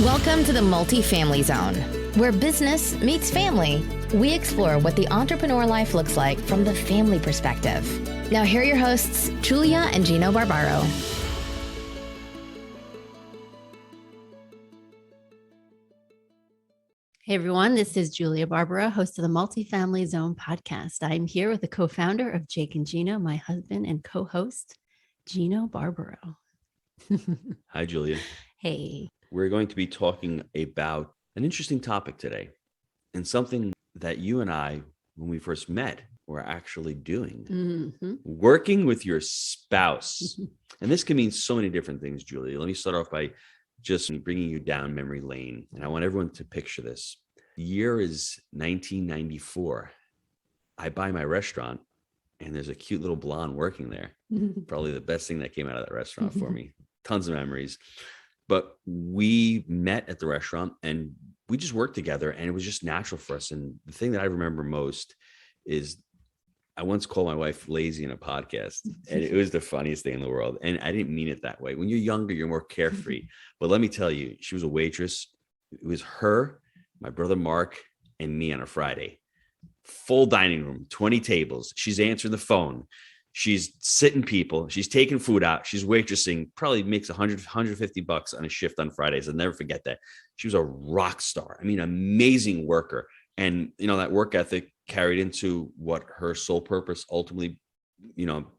Welcome to the Multifamily Zone, where business meets family. We explore what the entrepreneur life looks like from the family perspective. Now, here are your hosts, Julia and Gino Barbaro. Hey everyone, this is Julia Barbaro, host of the Multifamily Zone podcast. I'm here with the co-founder of Jake and Gino, my husband and co-host, Gino Barbaro. Hi, Julia. Hey. We're going to be talking about an interesting topic today and something that you and I, when we first met, were actually doing. Working with your spouse. And this can mean so many different things, Julia. Let me start off by just bringing you down memory lane. And I want everyone to picture this. The year is 1994. I buy my restaurant and there's a cute little blonde working there. Probably the best thing that came out of that restaurant for me. Tons of memories. But we met at the restaurant and we just worked together and it was just natural for us. And the thing that I remember most is I once called my wife lazy in a podcast and it was the funniest thing in the world. And I didn't mean it that way. When you're younger, you're more carefree. But let me tell you, she was a waitress. It was her, my brother Mark, and me on a Friday. Full dining room, 20 tables. She's answering the phone. She's sitting people. She's taking food out. She's waitressing. Probably makes $150 on a shift on Fridays. I'll never forget that. She was a rock star. I mean, amazing worker. And, you know, that work ethic carried into what her sole purpose ultimately,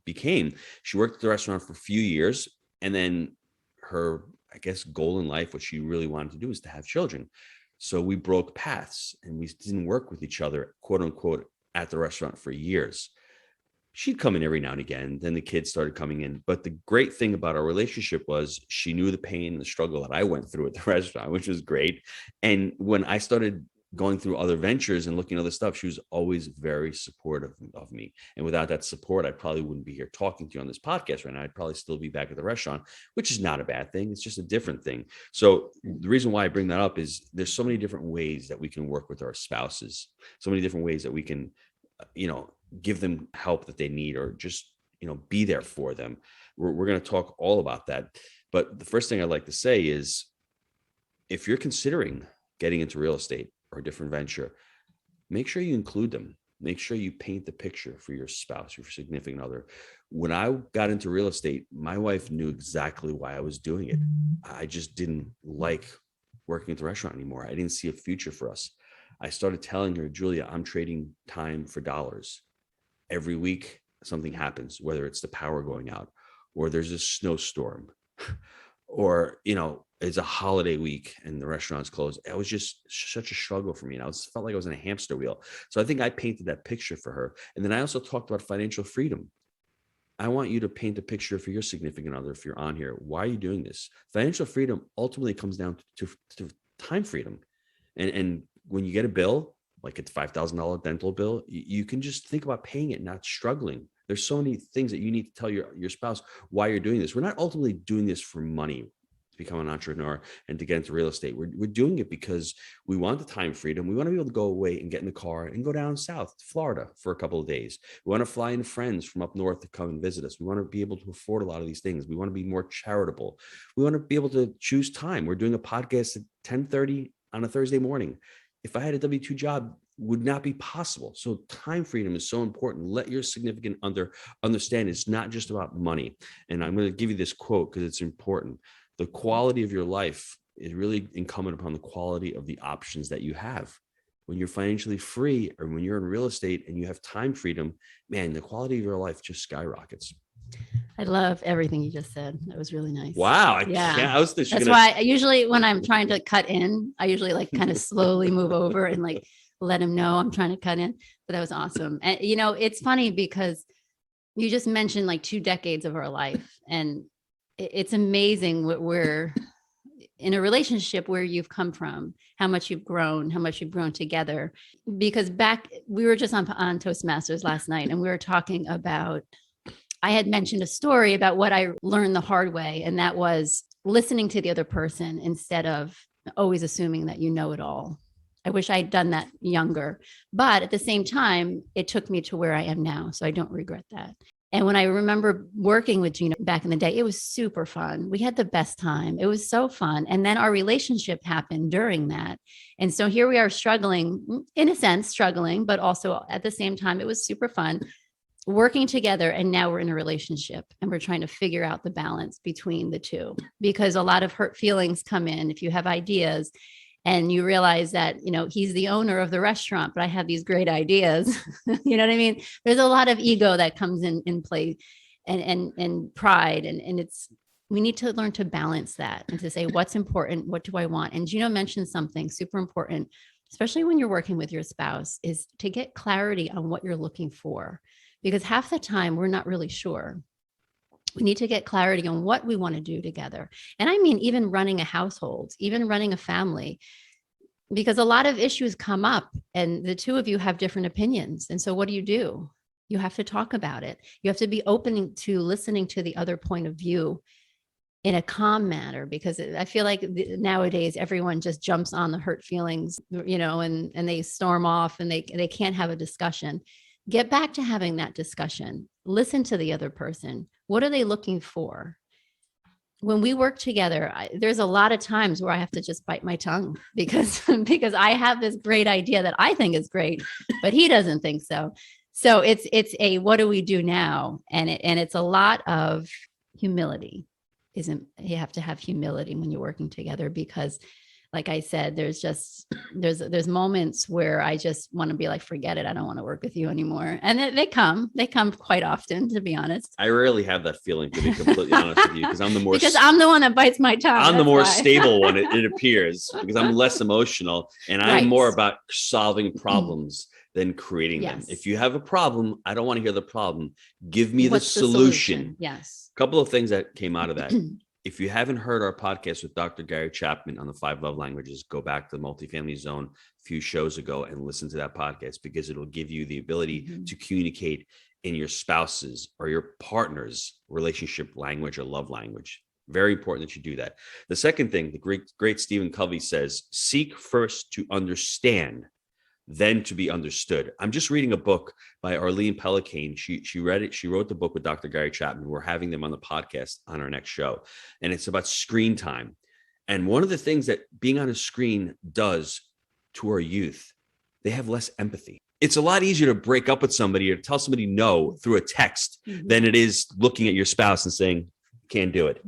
became. She worked at the restaurant for a few years. And then her, I guess, goal in life, what she really wanted to do is to have children. So we broke paths and we didn't work with each other, quote unquote, at the restaurant for years. She'd come in every now and again. Then the kids started coming in. But the great thing about our relationship was she knew the pain and the struggle that I went through at the restaurant, which was great. And when I started going through other ventures and looking at other stuff, she was always very supportive of me. And without that support, I probably wouldn't be here talking to you on this podcast right now. I'd probably still be back at the restaurant, which is not a bad thing. It's just a different thing. So the reason why I bring that up is there's so many different ways that we can work with our spouses, so many different ways that we can, give them help that they need or just, be there for them. We're going to talk all about that. But the first thing I'd like to say is if you're considering getting into real estate or a different venture, make sure you include them. Make sure you paint the picture for your spouse, your significant other. When I got into real estate, my wife knew exactly why I was doing it. I just didn't like working at the restaurant anymore. I didn't see a future for us. I started telling her, Julia, I'm trading time for dollars. Every week, something happens, whether it's the power going out or there's a snowstorm or, it's a holiday week and the restaurant's closed. It was just such a struggle for me. And I felt like I was in a hamster wheel. So I think I painted that picture for her. And then I also talked about financial freedom. I want you to paint a picture for your significant other if you're on here. Why are you doing this? Financial freedom ultimately comes down to time freedom. And when you get a bill, like a $5,000 dental bill, you can just think about paying it, not struggling. There's so many things that you need to tell your spouse why you're doing this. We're not ultimately doing this for money, to become an entrepreneur and to get into real estate. We're doing it because we want the time freedom. We want to be able to go away and get in the car and go down south to Florida for a couple of days. We want to fly in friends from up north to come and visit us. We want to be able to afford a lot of these things. We want to be more charitable. We want to be able to choose time. We're doing a podcast at 10:30 on a Thursday morning. If I had a W-2 job, would not be possible. So time freedom is so important. Let your significant other understand it's not just about money. And I'm going to give you this quote because it's important. The quality of your life is really incumbent upon the quality of the options that you have. When you're financially free or when you're in real estate and you have time freedom, man, the quality of your life just skyrockets. I love everything you just said. That was really nice. Wow. That's why I usually, when I'm trying to cut in, I usually kind of slowly move over and let him know I'm trying to cut in. But that was awesome. And, it's funny because you just mentioned 2 decades of our life. And it's amazing what we're in a relationship where you've come from, how much you've grown together. Because we were just on Toastmasters last night and we were talking about, I had mentioned a story about what I learned the hard way. And that was listening to the other person instead of always assuming that you know it all. I wish I had done that younger, but at the same time, it took me to where I am now. So I don't regret that. And when I remember working with Gino back in the day, it was super fun. We had the best time. It was so fun. And then our relationship happened during that. And so here we are struggling, in a sense, struggling, but also at the same time, it was super fun working together. And now we're in a relationship and we're trying to figure out the balance between the two, because a lot of hurt feelings come in if you have ideas and you realize that, he's the owner of the restaurant, but I have these great ideas. You know what I mean? There's a lot of ego that comes in play and pride. And we need to learn to balance that and to say, what's important? What do I want? And Gino mentioned something super important, especially when you're working with your spouse, is to get clarity on what you're looking for, because half the time we're not really sure. We need to get clarity on what we want to do together. And I mean, even running a household, even running a family, because a lot of issues come up and the two of you have different opinions. And so what do? You have to talk about it. You have to be open to listening to the other point of view in a calm manner, because I feel like nowadays everyone just jumps on the hurt feelings, and they storm off and they can't have a discussion. Get back to having that discussion. Listen to the other person. What are they looking for? When we work together, there's a lot of times where I have to just bite my tongue because I have this great idea that I think is great, but he doesn't think so. So it's a, what do we do now? And it's a lot of humility. You have to have humility when you're working together, because like I said, there's moments where I just want to be like, forget it. I don't want to work with you anymore. And they come quite often, to be honest. I rarely have that feeling, to be completely honest with you, because I'm the one that bites my tongue. I'm the more stable one, it appears, because I'm less emotional and I'm more about solving problems than creating them. If you have a problem, I don't want to hear the problem. Give me the solution. Yes. A couple of things that came out of that. If you haven't heard our podcast with Dr. Gary Chapman on the 5 love languages, go back to the Multifamily Zone a few shows ago and listen to that podcast, because it'll give you the ability to communicate in your spouse's or your partner's relationship language or love language. Very important that you do that. The second thing, the great Stephen Covey says, seek first to understand, then to be understood. I'm just reading a book by Arlene Pellicane. She read it. She wrote the book with Dr. Gary Chapman. We're having them on the podcast on our next show. And it's about screen time. And one of the things that being on a screen does to our youth, they have less empathy. It's a lot easier to break up with somebody or tell somebody no through a text than it is looking at your spouse and saying, can't do it.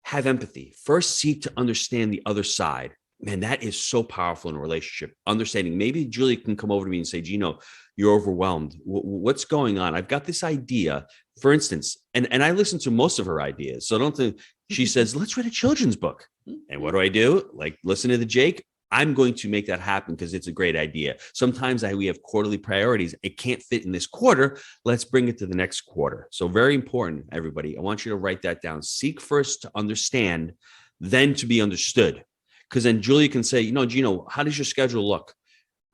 Have empathy. First, seek to understand the other side. Man, that is so powerful in a relationship. Understanding. Maybe Julie can come over to me and say, Gino, you're overwhelmed. What's going on? I've got this idea, for instance, and I listen to most of her ideas. So don't think, she says, let's read a children's book. And what do? Like, listen to the Jake. I'm going to make that happen because it's a great idea. Sometimes we have quarterly priorities. It can't fit in this quarter. Let's bring it to the next quarter. So very important, everybody. I want you to write that down. Seek first to understand, then to be understood. Because then Julia can say, Gino, how does your schedule look?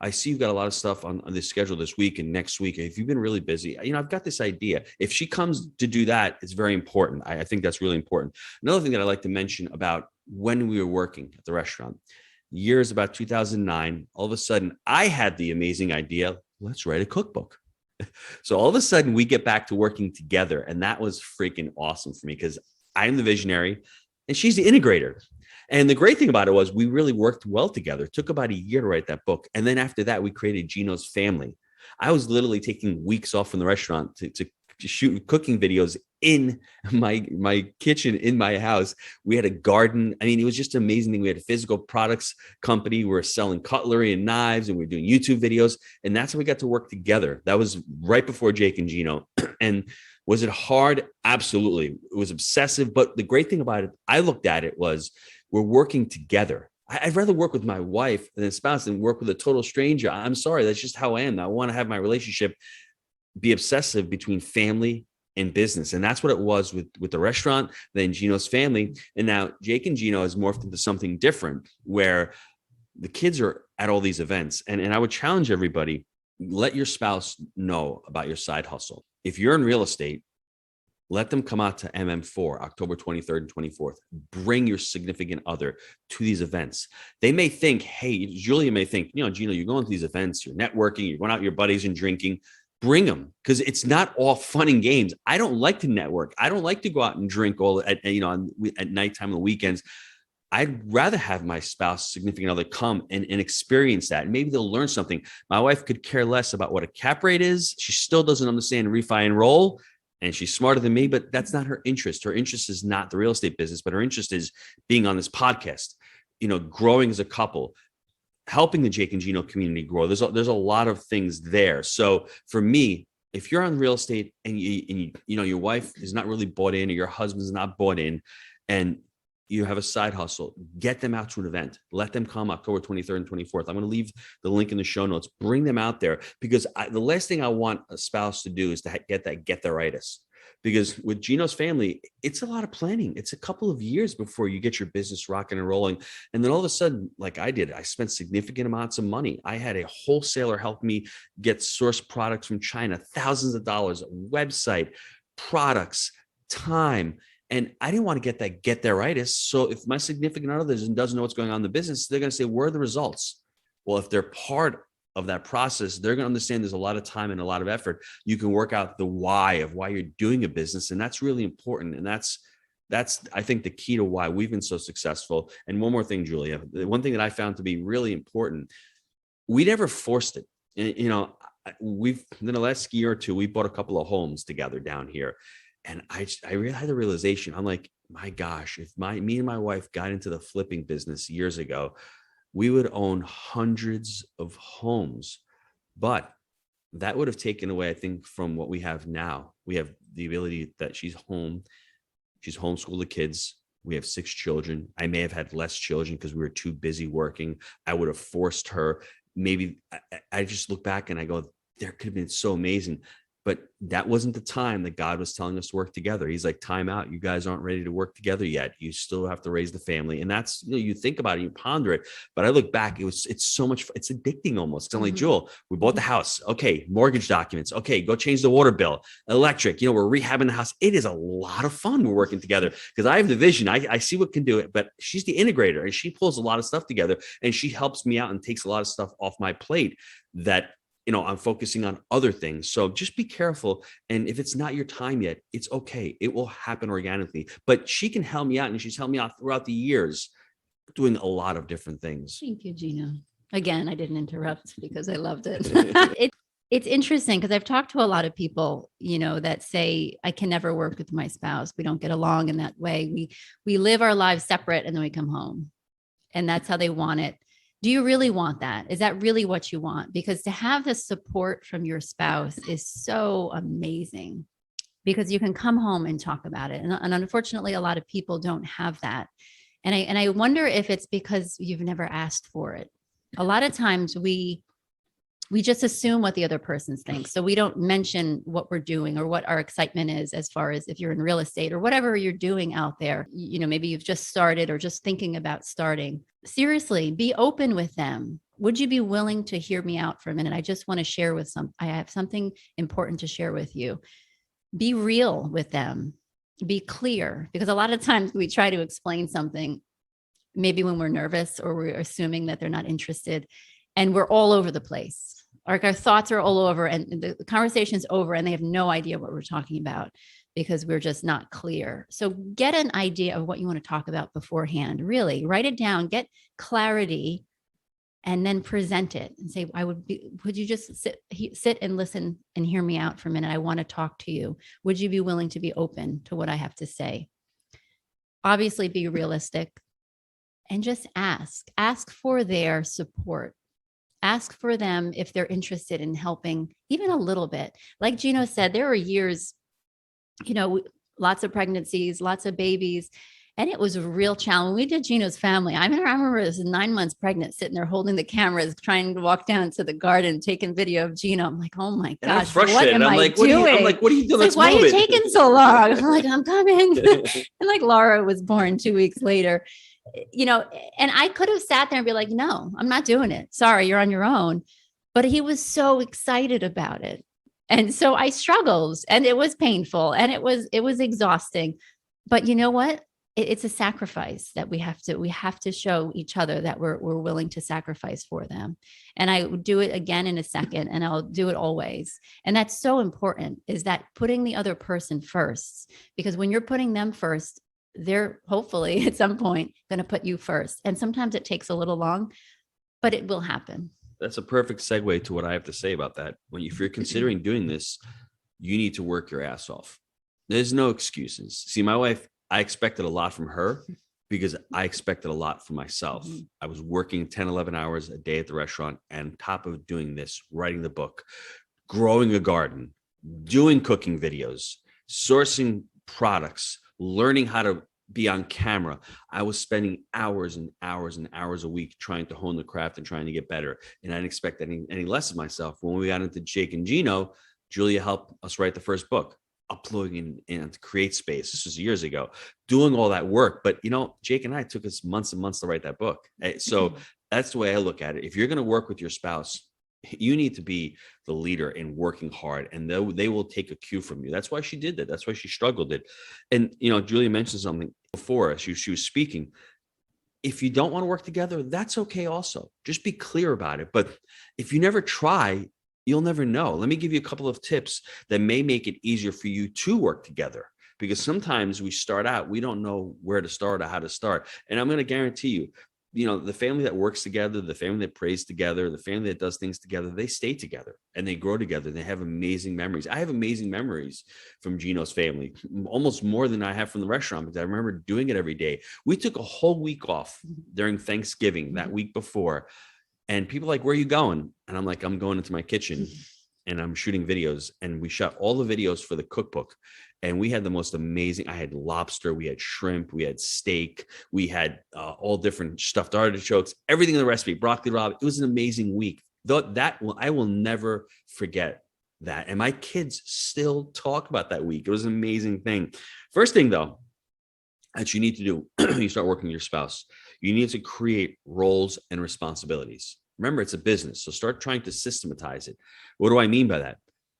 I see you've got a lot of stuff on this schedule this week and next week. If you've been really busy, I've got this idea. If she comes to do that, it's very important. I think that's really important. Another thing that I like to mention about when we were working at the restaurant, years about 2009, all of a sudden I had the amazing idea, let's write a cookbook. So all of a sudden we get back to working together. And that was freaking awesome for me because I'm the visionary and she's the integrator. And the great thing about it was we really worked well together. It took about a year to write that book. And then after that, we created Gino's Family. I was literally taking weeks off from the restaurant to shoot cooking videos in my kitchen, in my house. We had a garden. I mean, it was just an amazing thing. We had a physical products company. We were selling cutlery and knives, and we were doing YouTube videos. And that's how we got to work together. That was right before Jake and Gino. And was it hard? Absolutely. It was obsessive. But the great thing about it, I looked at it was, we're working together. I'd rather work with my wife than a spouse than work with a total stranger. I'm sorry. That's just how I am. I want to have my relationship be obsessive between family and business. And that's what it was with the restaurant, then Gino's Family. And now Jake and Gino has morphed into something different where the kids are at all these events. And I would challenge everybody, let your spouse know about your side hustle. If you're in real estate, let them come out to MM4, October 23rd and 24th. Bring your significant other to these events. They may think, hey, Julia may think, Gino, you're going to these events, you're networking, you're going out with your buddies and drinking. bring them, because it's not all fun and games. I don't like to network. I don't like to go out and drink at nighttime on the weekends. I'd rather have my spouse, significant other, come and experience that. And maybe they'll learn something. My wife could care less about what a cap rate is. She still doesn't understand refi and roll, and she's smarter than me, but that's not her interest. Her interest is not the real estate business, but her interest is being on this podcast, growing as a couple, helping the Jake and Gino community grow. There's a lot of things there. So for me, if you're on real estate and your wife is not really bought in, or your husband's not bought in, and you have a side hustle, get them out to an event. Let them come October 23rd and 24th. I'm going to leave the link in the show notes. Bring them out there, because the last thing I want a spouse to do is to get their-itis. Because with Gino's family, it's a lot of planning. It's a couple of years before you get your business rocking and rolling. And then all of a sudden, like I did, I spent significant amounts of money. I had a wholesaler help me get source products from China, thousands of dollars, website, products, time. And I didn't want to get their-itis. So if my significant other doesn't know what's going on in the business, they're going to say, where are the results? Well, if they're part of that process, they're going to understand there's a lot of time and a lot of effort. You can work out the why of why you're doing a business. And that's really important. And that's, I think, the key to why we've been so successful. And one more thing, Julia, one thing that I found to be really important, we never forced it. And, we've, in the last year or two, we bought a couple of homes together down here. And I really had the realization, I'm like, my gosh, if me and my wife got into the flipping business years ago, we would own hundreds of homes. But that would have taken away, I think, from what we have now. We have the ability that she's home. She's homeschooled the kids. We have 6 children. I may have had less children because we were too busy working. I would have forced her. Maybe I just look back and I go, there could have been so amazing. But that wasn't the time that God was telling us to work together. He's like, time out. You guys aren't ready to work together yet. You still have to raise the family. And that's, you think about it, you ponder it. But I look back, it's so much, it's addicting almost. It's like, Jewel, we bought the house. Okay. Mortgage documents. Okay. Go change the water bill, electric, we're rehabbing the house. It is a lot of fun. We're working together because I have the vision. I see what can do it, but she's the integrator and she pulls a lot of stuff together and she helps me out and takes a lot of stuff off my plate that, I'm focusing on other things. So just be careful. And if it's not your time yet, it's okay. It will happen organically, but she can help me out. And she's helped me out throughout the years doing a lot of different things. Thank you, Gino. Again, I didn't interrupt because I loved it. It's interesting because I've talked to a lot of people, that say, I can never work with my spouse. We don't get along in that way. We live our lives separate and then we come home and that's how they want it. Do you really want that? Is that really what you want? Because to have the support from your spouse is so amazing because you can come home and talk about it. And unfortunately, a lot of people don't have that. And I wonder if it's because you've never asked for it. A lot of times we just assume what the other person thinks. So we don't mention what we're doing or what our excitement is as far as if you're in real estate or whatever you're doing out there. Maybe you've just started or just thinking about starting. Seriously, be open with them. Would you be willing to hear me out for a minute? I just want to share I have something important to share with you. Be real with them. Be clear, because a lot of times we try to explain something, maybe when we're nervous or we're assuming that they're not interested, and we're all over the place. Our thoughts are all over and the conversation's over and they have no idea what we're talking about because we're just not clear. So get an idea of what you want to talk about beforehand. Really write it down, get clarity, and then present it and say, would you just sit and listen and hear me out for a minute? I want to talk to you. Would you be willing to be open to what I have to say? Obviously be realistic and just ask for their support. Ask for them if they're interested in helping even a little bit. Like Gino said, there were years, lots of pregnancies, lots of babies, and it was a real challenge. We did Gino's family. I remember I was 9 months pregnant, sitting there holding the cameras, trying to walk down to the garden, taking video of Gino. I'm like, oh my gosh, what am I doing? I'm like, what are you doing? Why are you taking so long? I'm like, I'm coming. And like Laura was born 2 weeks later. And I could have sat there and be like, no, I'm not doing it. Sorry, you're on your own. But he was so excited about it. And so I struggled and it was painful and it was exhausting. But you know what? it's a sacrifice that we have to show each other that we're willing to sacrifice for them. And I would do it again in a second, and I'll do it always. And that's so important, is that putting the other person first, because when you're putting them first, they're hopefully at some point going to put you first. And sometimes it takes a little long, but it will happen. That's a perfect segue to what I have to say about that. If you're considering doing this, you need to work your ass off. There's no excuses. See, my wife, I expected a lot from her because I expected a lot from myself. Mm-hmm. I was working 10, 11 hours a day at the restaurant, and on top of doing this, writing the book, growing a garden, doing cooking videos, sourcing products, learning how to be on camera. I was spending hours and hours and hours a week trying to hone the craft and trying to get better. And I didn't expect any less of myself. When we got into Jake and Gino, Julia helped us write the first book, uploading into Create Space. This was years ago, doing all that work. But, Jake and I, took us months and months to write that book. So that's the way I look at it. If you're going to work with your spouse, you need to be the leader in working hard, and they will take a cue from you. That's why she did that. That's why she struggled it. And, Julia mentioned something before she was speaking. If you don't want to work together, that's okay also. Just be clear about it. But if you never try, you'll never know. Let me give you a couple of tips that may make it easier for you to work together, because sometimes we start out, we don't know where to start or how to start. And I'm going to guarantee you, the family that works together, the family that prays together, the family that does things together, they stay together and they grow together and they have amazing memories. I have amazing memories from Gino's family, almost more than I have from the restaurant, because I remember doing it every day. We took a whole week off during Thanksgiving that week before. And people are like, where are you going? And I'm like, I'm going into my kitchen and I'm shooting videos. And we shot all the videos for the cookbook. And we had the most amazing, I had lobster, we had shrimp, we had steak, we had all different stuffed artichokes, everything in the recipe, broccoli rabe. It was an amazing week. I will never forget that. And my kids still talk about that week. It was an amazing thing. First thing, though, that you need to do when you start working with your spouse, you need to create roles and responsibilities. Remember, it's a business, so start trying to systematize it. What do I mean by that?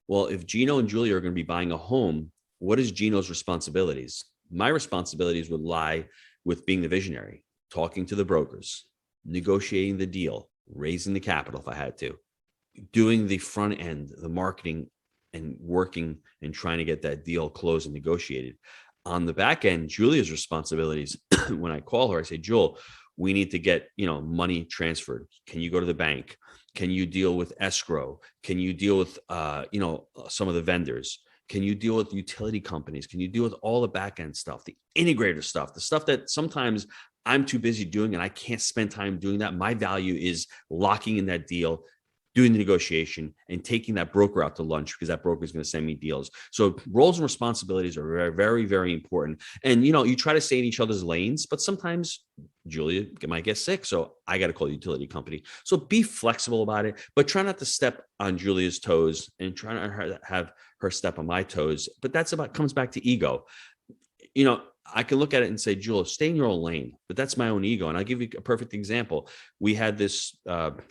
Well, if Gino and Julia are going to be buying a home, what is Gino's responsibilities? My responsibilities would lie with being the visionary, talking to the brokers, negotiating the deal, raising the capital if I had to, doing the front end, the marketing, and working and trying to get that deal closed and negotiated. On the back end, Julia's responsibilities, when I call her, I say, Jewel, we need to get, money transferred. Can you go to the bank? Can you deal with escrow? Can you deal with, some of the vendors? Can you deal with utility companies? Can you deal with all the back end stuff, the integrator stuff, the stuff that sometimes I'm too busy doing and I can't spend time doing that? My value is locking in that deal, doing the negotiation, and taking that broker out to lunch, because that broker is going to send me deals. So roles and responsibilities are very, very, very important. And, you try to stay in each other's lanes, but sometimes Julia might get sick, so I got to call the utility company. So be flexible about it, but try not to step on Julia's toes and try not to have her step on my toes. But comes back to ego. I can look at it and say, Julia, stay in your own lane, but that's my own ego. And I'll give you a perfect example. We had this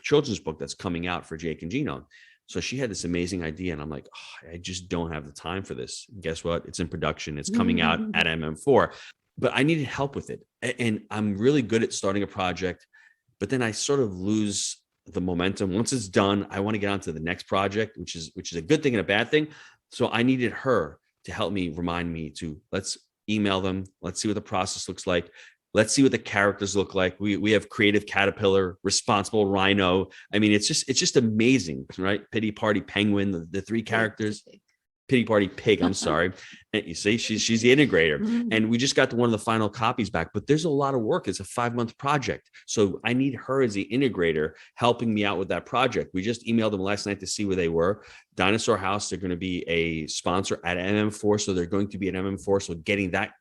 children's book that's coming out for Jake and Gino. So she had this amazing idea, and I'm like, I just don't have the time for this. And guess what? It's in production. It's coming out at MM4, but I needed help with it. And I'm really good at starting a project, but then I sort of lose the momentum. Once it's done, I want to get on to the next project, which is a good thing and a bad thing. So I needed her to help me, remind me to let's email them. Let's see what the process looks like. Let's see what the characters look like. We have creative caterpillar, responsible rhino. I mean, it's just amazing, right? Pity party penguin, the three characters. Pity party pig, I'm sorry. And you see, she's the integrator. And we just got one of the final copies back, but there's a lot of work. It's a 5-month project. So I need her as the integrator helping me out with that project. We just emailed them last night to see where they were. Dinosaur House, they're going to be a sponsor at MM4. So they're going to be at MM4. So getting that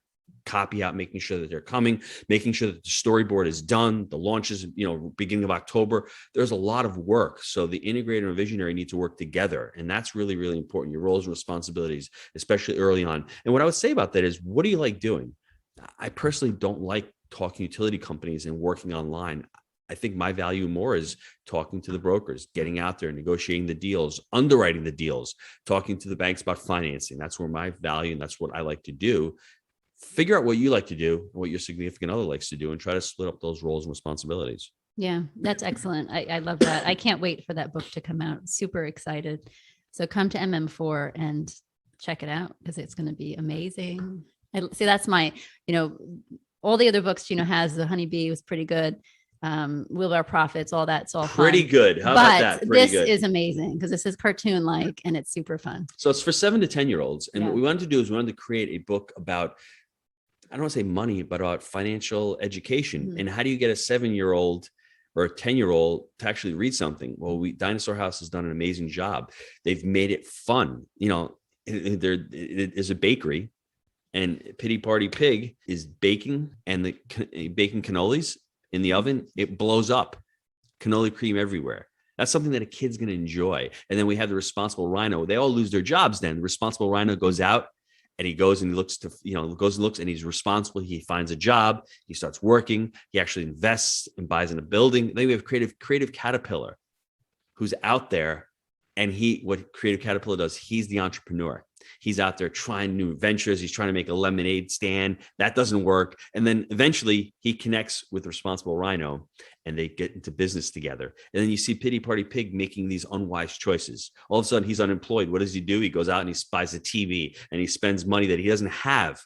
copy out, making sure that they're coming, making sure that the storyboard is done, the launch is, beginning of October. There's a lot of work. So the integrator and visionary need to work together. And that's really, really important. Your roles and responsibilities, especially early on. And what I would say about that is, what do you like doing? I personally don't like talking utility companies and working online. I think my value more is talking to the brokers, getting out there, negotiating the deals, underwriting the deals, talking to the banks about financing. That's where my value, and that's what I like to do. figure out what you like to do, what your significant other likes to do, and try to split up those roles and responsibilities. Yeah, that's excellent. I love that. I can't wait for that book to come out. Super excited. So come to MM4 and check it out because it's going to be amazing. See, that's my, all the other books Gino has. The Honeybee was pretty good. Wheelbarrow Profits, all that's all pretty fun. good. How about that? This is amazing because this is cartoon like and it's super fun. So it's for 7 to 10 year olds. And what we wanted to do is we wanted to create a book about, I don't want to say money, but about financial education. And how do you get a 7-year-old or a 10-year-old to actually read something? Well, Dinosaur House has done an amazing job. They've made it fun. There is a bakery, and Pity Party Pig is baking, and baking cannolis in the oven. It blows up, cannoli cream everywhere. That's something that a kid's going to enjoy. And then we have the Responsible Rhino. They all lose their jobs. Then the Responsible Rhino goes out. And he goes and he looks and he's responsible. He finds a job. He starts working. He actually invests and buys in a building. Then we have Creative Caterpillar, who's out there. And what Creative Caterpillar does, he's the entrepreneur. He's out there trying new ventures. He's trying to make a lemonade stand. That doesn't work. And then eventually he connects with Responsible Rhino and they get into business together. And then you see Pity Party Pig making these unwise choices. All of a sudden he's unemployed. What does he do? He goes out and he buys a TV and he spends money that he doesn't have.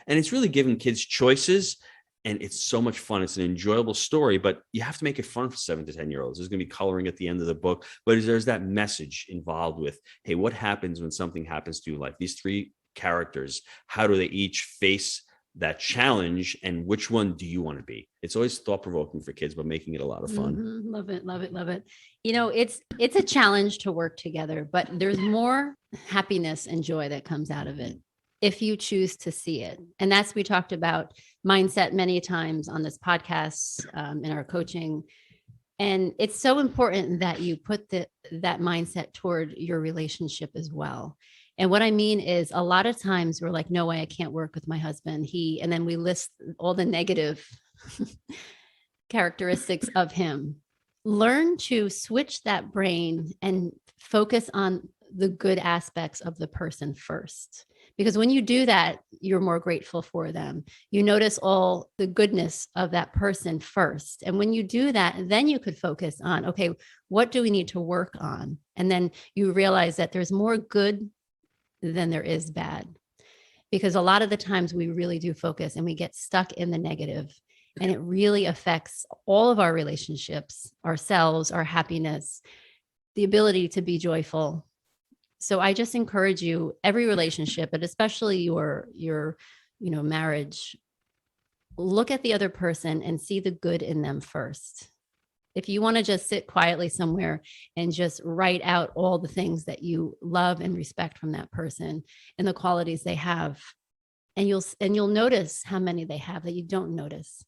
And it's really giving kids choices. And it's so much fun. It's an enjoyable story, but you have to make it fun for 7 to 10 year olds. There's going to be coloring at the end of the book, but there's that message involved with, hey, what happens when something happens to you in life? These 3 characters, how do they each face that challenge, and which one do you want to be? It's always thought-provoking for kids, but making it a lot of fun. Mm-hmm. Love it, love it, love it. It's a challenge to work together, but there's more happiness and joy that comes out of it if you choose to see it. And we talked about mindset many times on this podcast, in our coaching. And it's so important that you put that mindset toward your relationship as well. And what I mean is a lot of times we're like, no way, I can't work with my husband. And then we list all the negative characteristics of him. Learn to switch that brain and focus on the good aspects of the person first. Because when you do that, you're more grateful for them. You notice all the goodness of that person first. And when you do that, then you could focus on, okay, what do we need to work on? And then you realize that there's more good than there is bad. Because a lot of the times we really do focus and we get stuck in the negative, and it really affects all of our relationships, ourselves, our happiness, the ability to be joyful. So I just encourage you, every relationship, but especially your marriage, look at the other person and see the good in them first. If you want to just sit quietly somewhere and just write out all the things that you love and respect from that person and the qualities they have, and you'll notice how many they have that you don't notice.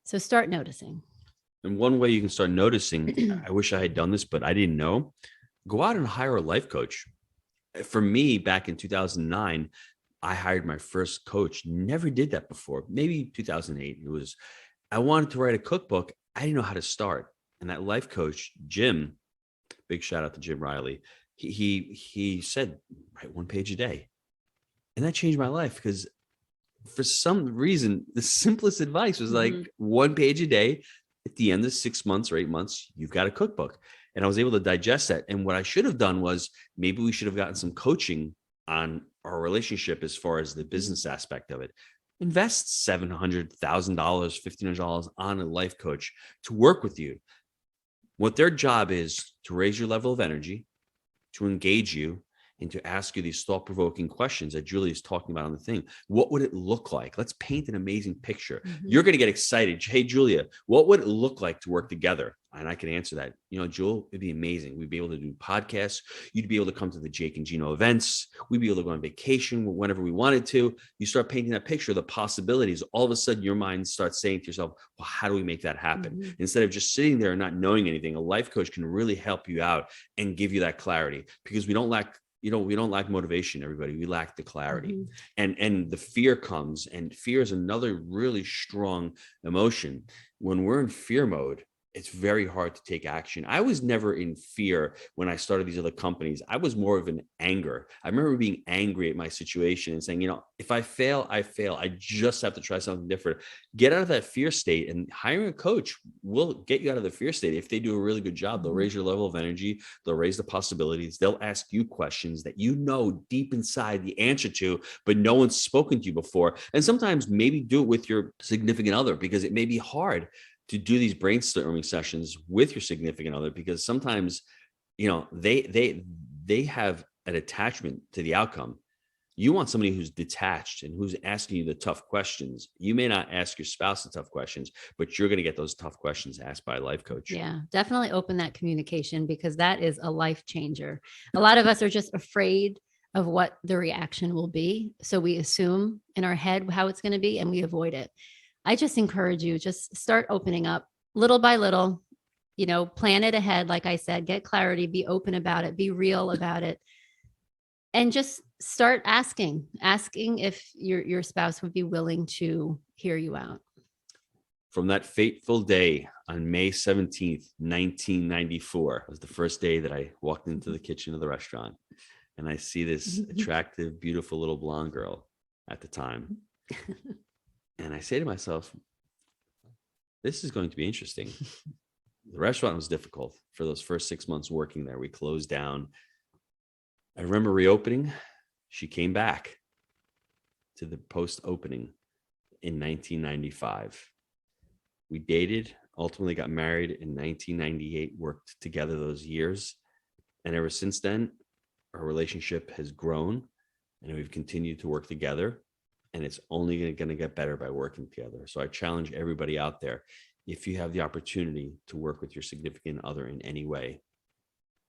So start noticing. And one way you can start noticing, I wish I had done this, but I didn't know. Go out and hire a life coach. For me, back in 2009, I hired my first coach. Never did that before. Maybe 2008. I wanted to write a cookbook. I didn't know how to start. And that life coach, Jim, big shout out to Jim Riley. He said, write 1 page a day. And that changed my life because for some reason, the simplest advice was like 1 page a day. At the end of 6 months or 8 months, you've got a cookbook. And I was able to digest that. And what I should have done was maybe we should have gotten some coaching on our relationship as far as the business aspect of it. Invest $700,000, $1,500 on a life coach to work with you. What their job is to raise your level of energy, to engage you, and to ask you these thought-provoking questions that Julie is talking about on the thing. What would it look like? Let's paint an amazing picture. You're going to get excited. Hey, Julia, what would it look like to work together? And I can answer that. Jewel, it'd be amazing. We'd be able to do podcasts. You'd be able to come to the Jake and Gino events. We'd be able to go on vacation whenever we wanted to. You start painting that picture of the possibilities. All of a sudden, your mind starts saying to yourself, well, how do we make that happen? Instead of just sitting there and not knowing anything, a life coach can really help you out and give you that clarity, because we don't lack motivation, everybody. We lack the clarity. And the fear comes, and fear is another really strong emotion. When we're in fear mode, it's very hard to take action. I was never in fear when I started these other companies. I was more of an anger. I remember being angry at my situation and saying, if I fail, I fail. I just have to try something different. Get out of that fear state, and hiring a coach will get you out of the fear state. If they do a really good job, they'll raise your level of energy. They'll raise the possibilities. They'll ask you questions that deep inside the answer to, but no one's spoken to you before. And sometimes maybe do it with your significant other, because it may be hard to do these brainstorming sessions with your significant other, because sometimes, they have an attachment to the outcome. You want somebody who's detached and who's asking you the tough questions. You may not ask your spouse the tough questions, but you're going to get those tough questions asked by a life coach. Yeah, definitely open that communication, because that is a life changer. A lot of us are just afraid of what the reaction will be. So we assume in our head how it's going to be and we avoid it. I just encourage you, just start opening up little by little, plan it ahead. Like I said, get clarity, be open about it, be real about it. And just start asking if your spouse would be willing to hear you out. From that fateful day on May 17th, 1994, was the first day that I walked into the kitchen of the restaurant, and I see this attractive, beautiful little blonde girl at the time. And I say to myself, this is going to be interesting. The restaurant was difficult for those first 6 months working there. We closed down. I remember reopening. She came back to the post-opening in 1995. We dated, ultimately got married in 1998, worked together those years. And ever since then, our relationship has grown and we've continued to work together. And it's only going to get better by working together. So I challenge everybody out there, if you have the opportunity to work with your significant other in any way,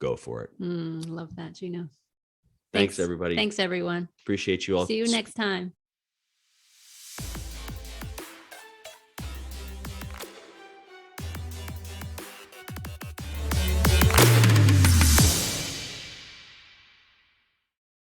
go for it. Love that, Gino. Thanks, everybody. Thanks, everyone. Appreciate you all. See you next time.